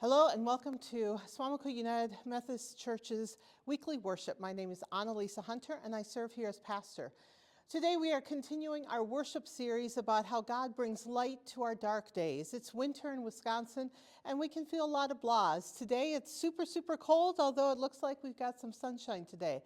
Hello and welcome to Swamico United Methodist Church's weekly worship. My name is Annalisa Hunter and I serve here as pastor. Today we are continuing our worship series about how God brings light to our dark days. It's winter in Wisconsin and we can feel a lot of blahs. Today it's super cold, although it looks like we've got some sunshine today.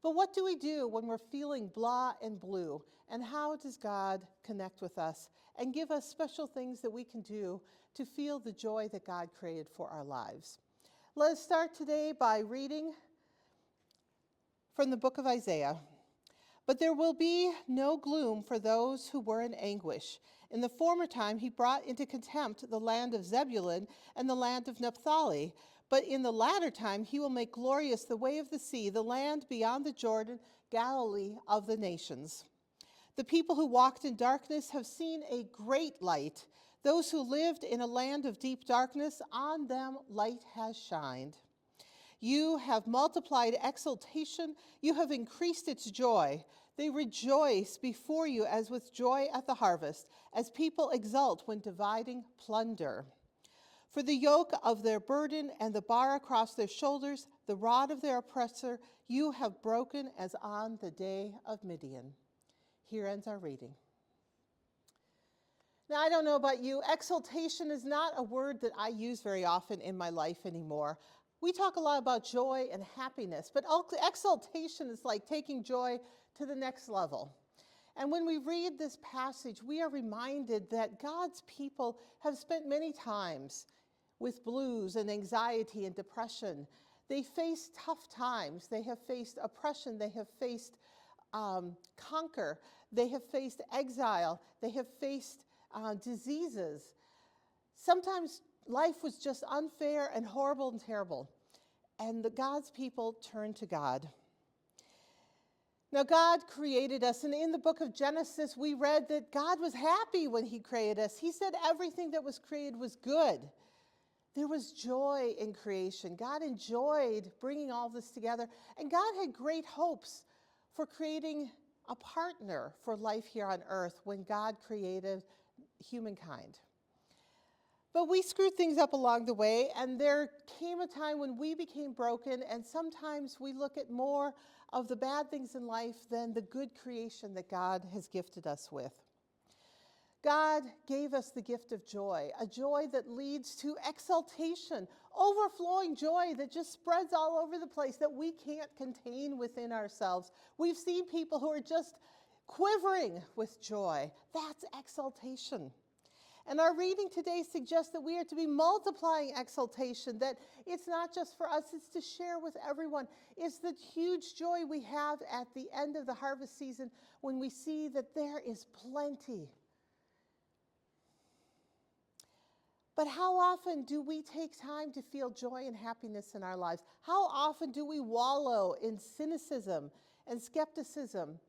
But what do we do when we're feeling blah and blue? And how does God connect with us and give us special things that we can do to feel the joy that God created for our lives? Let us start today by reading from the book of Isaiah. But there will be no gloom for those who were in anguish. In the former time he brought into contempt the land of Zebulun and the land of Naphtali. But in the latter time he will make glorious the way of the sea, the land beyond the Jordan, Galilee of the nations. The people who walked in darkness have seen a great light. Those who lived in a land of deep darkness, on them light has shined. You have multiplied exultation, you have increased its joy. They rejoice before you as with joy at the harvest, as people exult when dividing plunder. For the yoke of their burden and the bar across their shoulders, the rod of their oppressor, you have broken as on the day of Midian. Here ends our reading. Now, I don't know about you, exultation is not a word that I use very often in my life anymore. We talk a lot about joy and happiness, but exultation is like taking joy to the next level. And when we read this passage, we are reminded that God's people have spent many times with blues and anxiety and depression. They face tough times. They have faced oppression. They have faced conquer. They have faced exile. They have faced diseases. Sometimes life was just unfair and horrible and terrible. And God's people turned to God. Now, God created us, and in the book of Genesis, we read that God was happy when he created us. He said everything that was created was good. There was joy in creation. God enjoyed bringing all this together, and God had great hopes for creating a partner for life here on earth when God created humankind. But we screwed things up along the way, and there came a time when we became broken, and sometimes we look at more of the bad things in life than the good creation that God has gifted us with. God gave us the gift of joy, a joy that leads to exultation, overflowing joy that just spreads all over the place that we can't contain within ourselves. We've seen people who are just quivering with joy. That's exultation. And our reading today suggests that we are to be multiplying exultation, that it's not just for us, it's to share with everyone. It's the huge joy we have at the end of the harvest season when we see that there is plenty. But how often do we take time to feel joy and happiness in our lives? How often do we wallow in cynicism and skepticism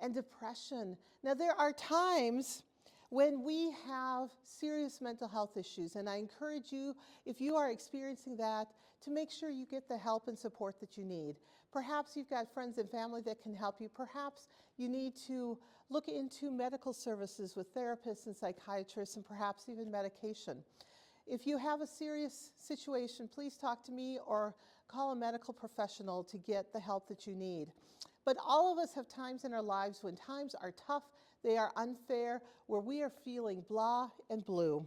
and depression? Now, there are times when we have serious mental health issues, and I encourage you, if you are experiencing that, to make sure you get the help and support that you need. Perhaps you've got friends and family that can help you. Perhaps you need to look into medical services with therapists and psychiatrists, and perhaps even medication. If you have a serious situation, please talk to me or call a medical professional to get the help that you need. But all of us have times in our lives when times are tough, they are unfair, where we are feeling blah and blue.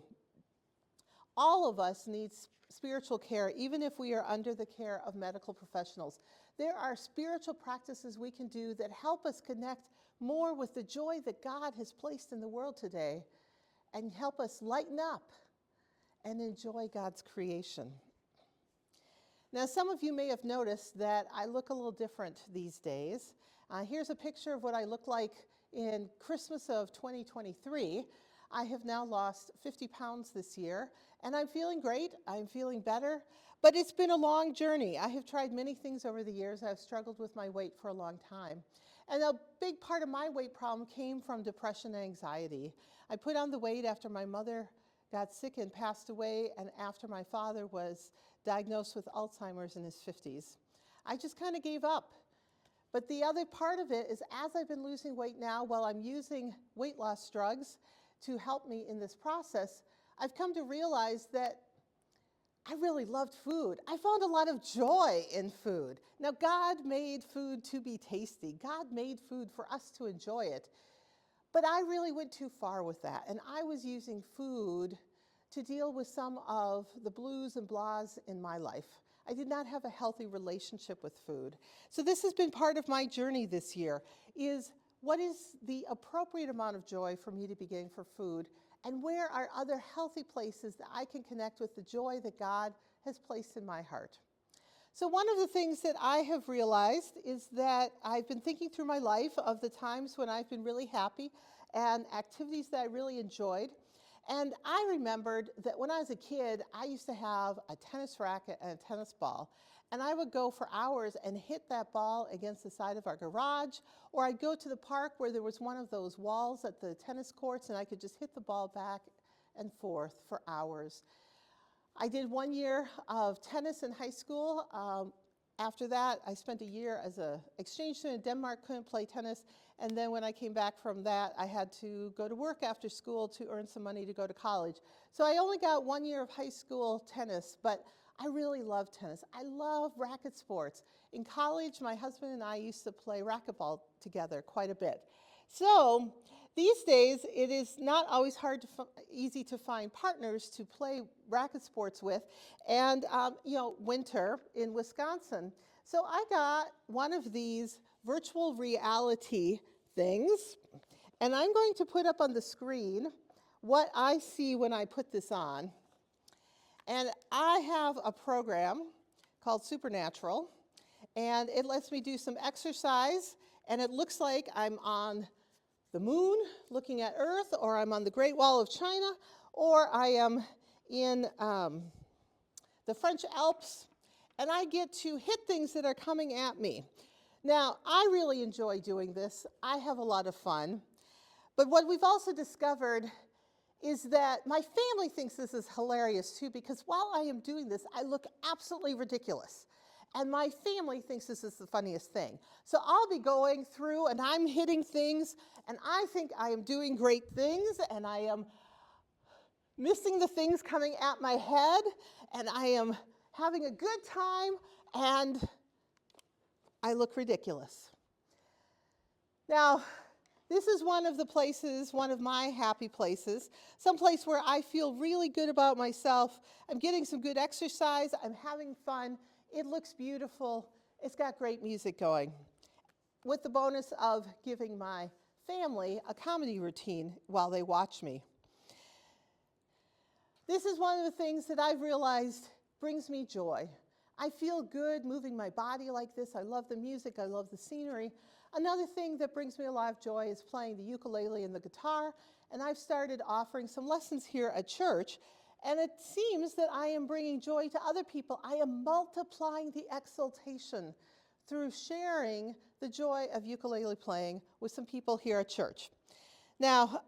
All of us need spiritual care, even if we are under the care of medical professionals. There are spiritual practices we can do that help us connect more with the joy that God has placed in the world today and help us lighten up and enjoy God's creation. Now, some of you may have noticed that I look a little different these days. Here's a picture of what I look like in Christmas of 2023. I have now lost 50 pounds this year, and I'm feeling great. I'm feeling better, but it's been a long journey. I have tried many things over the years. I've struggled with my weight for a long time. And a big part of my weight problem came from depression and anxiety. I put on the weight after my mother got sick and passed away, and after my father was diagnosed with Alzheimer's in his 50s. I just kind of gave up. But the other part of it is, as I've been losing weight now, while I'm using weight loss drugs to help me in this process, I've come to realize that I really loved food. I found a lot of joy in food. Now, God made food to be tasty. God made food for us to enjoy it. But I really went too far with that, and I was using food to deal with some of the blues and blahs in my life. I did not have a healthy relationship with food. So this has been part of my journey this year, is what is the appropriate amount of joy for me to be getting for food, and where are other healthy places that I can connect with the joy that God has placed in my heart. So one of the things that I have realized is that I've been thinking through my life of the times when I've been really happy and activities that I really enjoyed. And I remembered that when I was a kid, I used to have a tennis racket and a tennis ball. And I would go for hours and hit that ball against the side of our garage, or I'd go to the park where there was one of those walls at the tennis courts, and I could just hit the ball back and forth for hours. I did 1 year of tennis in high school. After that, I spent a year as an exchange student in Denmark, couldn't play tennis. And then when I came back from that, I had to go to work after school to earn some money to go to college. So I only got 1 year of high school tennis, but I really love tennis. I love racket sports. In college, my husband and I used to play racquetball together quite a bit. So these days, it is not always easy to find partners to play racket sports with, and winter in Wisconsin. So I got one of these virtual reality things, and I'm going to put up on the screen what I see when I put this on. And I have a program called Supernatural, and it lets me do some exercise, and it looks like I'm on the moon looking at Earth, or I'm on the Great Wall of China, or I am in the French Alps, and I get to hit things that are coming at me. Now, I really enjoy doing this. I have a lot of fun. But what we've also discovered is that my family thinks this is hilarious too, because while I am doing this, I look absolutely ridiculous. And my family thinks this is the funniest thing. So I'll be going through and I'm hitting things, and I think I am doing great things, and I am missing the things coming at my head, and I am having a good time, and I look ridiculous. Now, this is one of the places, one of my happy places, some place where I feel really good about myself. I'm getting some good exercise, I'm having fun. It looks beautiful. It's got great music going, with the bonus of giving my family a comedy routine while they watch me. This is one of the things that I've realized brings me joy. I feel good moving my body like this. I love the music. I love the scenery. Another thing that brings me a lot of joy is playing the ukulele and the guitar, and I've started offering some lessons here at church. And it seems that I am bringing joy to other people. I am multiplying the exaltation through sharing the joy of ukulele playing with some people here at church. Now,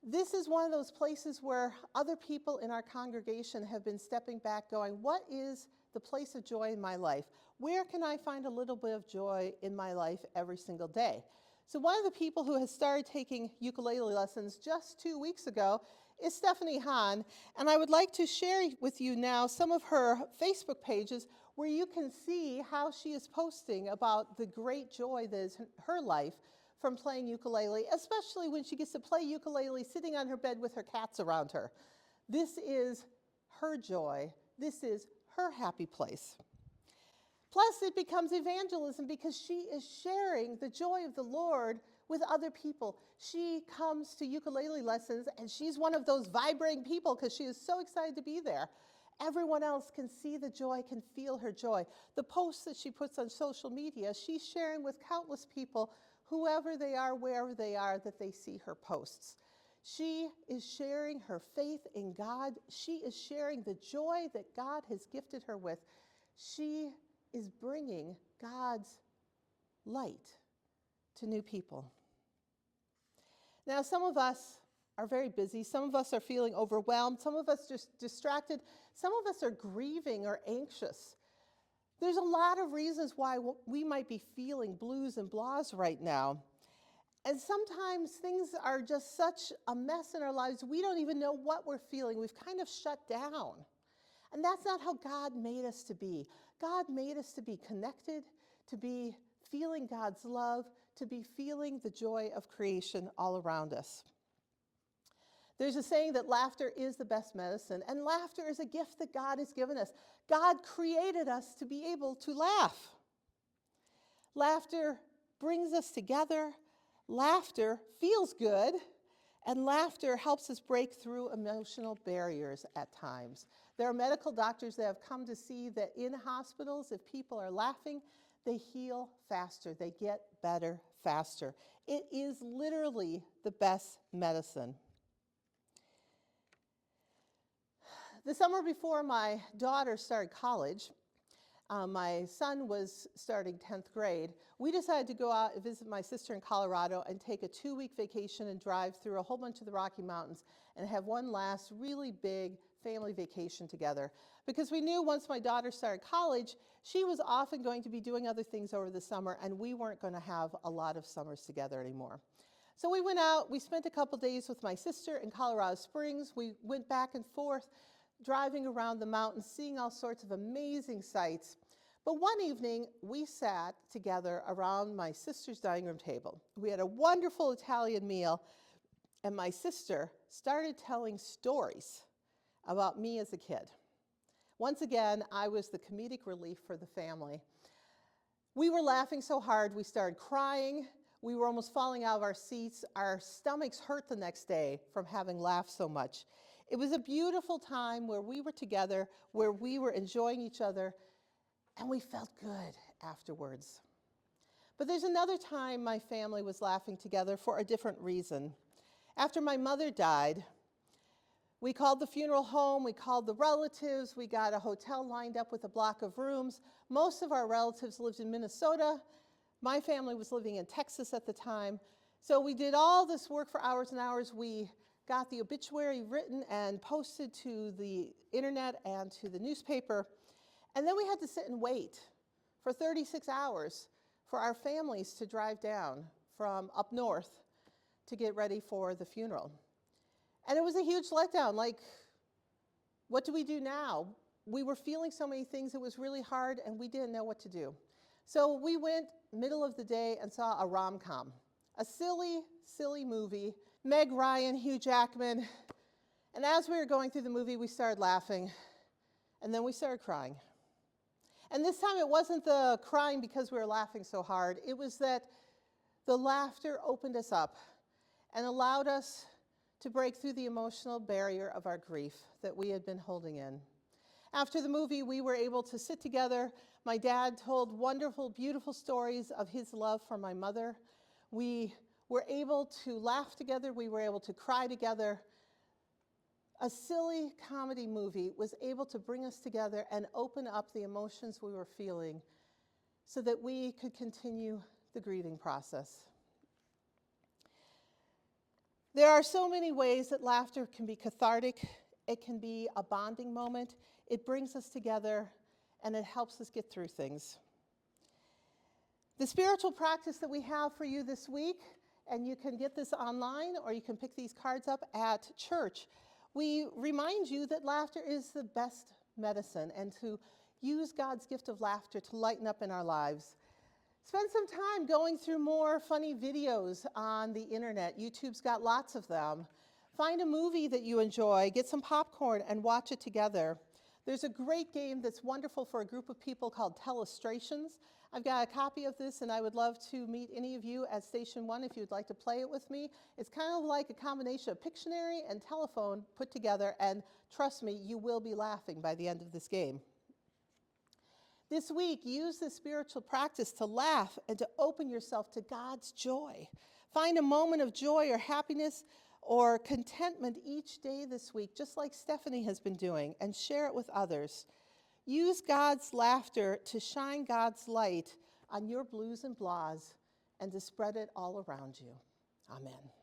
this is one of those places where other people in our congregation have been stepping back going, what is the place of joy in my life? Where can I find a little bit of joy in my life every single day? So one of the people who has started taking ukulele lessons just 2 weeks ago is Stephanie Hahn, and I would like to share with you now some of her Facebook pages where you can see how she is posting about the great joy that is her life from playing ukulele, especially when she gets to play ukulele sitting on her bed with her cats around her. This is her joy. This is her happy place. Plus, it becomes evangelism because she is sharing the joy of the Lord with other people. She comes to ukulele lessons, and she's one of those vibrating people because she is so excited to be there. Everyone else can see the joy, can feel her joy. The posts that she puts on social media, she's sharing with countless people, whoever they are, wherever they are, that they see her posts. She is sharing her faith in God. She is sharing the joy that God has gifted her with. She is bringing God's light to new people. Now, some of us are very busy. Some of us are feeling overwhelmed. Some of us just distracted. Some of us are grieving or anxious. There's a lot of reasons why we might be feeling blues and blahs right now. And sometimes things are just such a mess in our lives, we don't even know what we're feeling. We've kind of shut down. And that's not how God made us to be. God made us to be connected, to be feeling God's love, to be feeling the joy of creation all around us. There's a saying that laughter is the best medicine, and laughter is a gift that God has given us. God created us to be able to laugh. Laughter brings us together. Laughter feels good, and laughter helps us break through emotional barriers at times. There are medical doctors that have come to see that in hospitals, if people are laughing, they heal faster. They get better faster. It is literally the best medicine. The summer before my daughter started college, my son was starting 10th grade, we decided to go out and visit my sister in Colorado and take a 2-week vacation and drive through a whole bunch of the Rocky Mountains and have one last really big family vacation together. Because we knew once my daughter started college, she was often going to be doing other things over the summer, and we weren't going to have a lot of summers together anymore. So we went out, we spent a couple days with my sister in Colorado Springs. We went back and forth, driving around the mountains, seeing all sorts of amazing sights. But one evening, we sat together around my sister's dining room table. We had a wonderful Italian meal, and my sister started telling stories about me as a kid. Once again, I was the comedic relief for the family. We were laughing so hard, we started crying. We were almost falling out of our seats. Our stomachs hurt the next day from having laughed so much. It was a beautiful time where we were together, where we were enjoying each other, and we felt good afterwards. But there's another time my family was laughing together for a different reason. After my mother died, we called the funeral home, we called the relatives, we got a hotel lined up with a block of rooms. Most of our relatives lived in Minnesota. My family was living in Texas at the time. So we did all this work for hours and hours. We got the obituary written and posted to the internet and to the newspaper. And then we had to sit and wait for 36 hours for our families to drive down from up north to get ready for the funeral. And it was a huge letdown. Like, what do we do now? We were feeling so many things. It was really hard, and we didn't know what to do. So we went middle of the day and saw a rom-com, a silly, silly movie. Meg Ryan, Hugh Jackman. And as we were going through the movie, we started laughing, and then we started crying. And this time it wasn't the crying because we were laughing so hard. It was that the laughter opened us up and allowed us to break through the emotional barrier of our grief that we had been holding in. After the movie, we were able to sit together. My dad told wonderful, beautiful stories of his love for my mother. We were able to laugh together. We were able to cry together. A silly comedy movie was able to bring us together and open up the emotions we were feeling so that we could continue the grieving process. There are so many ways that laughter can be cathartic. It can be a bonding moment. It brings us together, and it helps us get through things. The spiritual practice that we have for you this week, and you can get this online or you can pick these cards up at church. We remind you that laughter is the best medicine and to use God's gift of laughter to lighten up in our lives. Spend some time going through more funny videos on the internet. YouTube's got lots of them. Find a movie that you enjoy, get some popcorn and watch it together. There's a great game that's wonderful for a group of people called Telestrations. I've got a copy of this, and I would love to meet any of you at Station 1 if you'd like to play it with me. It's kind of like a combination of Pictionary and telephone put together, and trust me, you will be laughing by the end of this game. This week, use this spiritual practice to laugh and to open yourself to God's joy. Find a moment of joy or happiness or contentment each day this week, just like Stephanie has been doing, and share it with others. Use God's laughter to shine God's light on your blues and blahs and to spread it all around you. Amen.